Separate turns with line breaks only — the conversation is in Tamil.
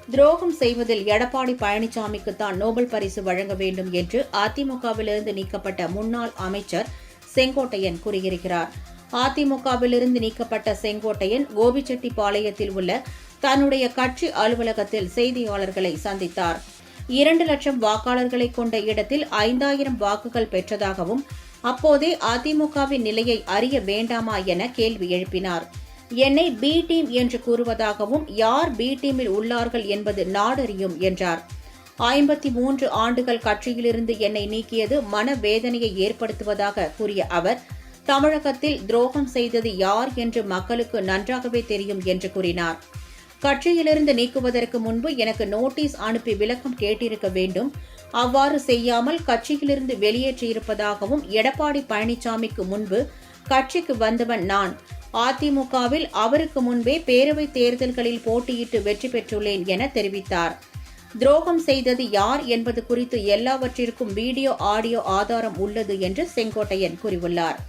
துரோகம் செய்வதில் எடப்பாடி பழனிசாமிக்கு தான் நோபல் பரிசு வழங்க வேண்டும் என்று அதிமுகவிலிருந்து நீக்கப்பட்ட முன்னாள் அமைச்சர் செங்கோட்டையன் கூறியிருக்கிறார். அதிமுகவிலிருந்து நீக்கப்பட்ட செங்கோட்டையன் கோபிச்செட்டிப்பாளையத்தில் உள்ள தன்னுடைய கட்சி அலுவலகத்தில் செய்தியாளர்களை சந்தித்தார். 2 லட்சம் வாக்காளர்களை கொண்ட இடத்தில் 5000 வாக்குகள் பெற்றதாகவும் அப்போதே அதிமுகவின் நிலையை அறிய வேண்டாமா என கேள்வி எழுப்பினார். என்னை பி டீம் என்று கூறுவதாகவும் யார் பி டீமில் உள்ளார்கள் என்பது நாடறியும் என்றார். 53 ஆண்டுகள் கட்சியிலிருந்து என்னை நீக்கியது மனவேதனையை ஏற்படுத்துவதாக கூறிய அவர், தமிழகத்தில் துரோகம் செய்தது யார் என்று மக்களுக்கு நன்றாகவே தெரியும் என்று கூறினார். கட்சியிலிருந்து நீக்குவதற்கு முன்பு எனக்கு நோட்டீஸ் அனுப்பி விளக்கம் கேட்டிருக்க வேண்டும். அவ்வாறு செய்யாமல் கட்சியிலிருந்து வெளியேற்றியிருப்பதாகவும் எடப்பாடி பழனிசாமிக்கு முன்பு கட்சிக்கு வந்தவன் நான். அதிமுகவில் அவருக்கு முன்பே பேரவைத் தேர்தல்களில் போட்டியிட்டு வெற்றி பெற்றுள்ளேன் என தெரிவித்தார். துரோகம் செய்தது யார் என்பது குறித்து எல்லாவற்றிற்கும் வீடியோ ஆடியோ ஆதாரம் உள்ளது என்று செங்கோட்டையன் கூறியுள்ளார்.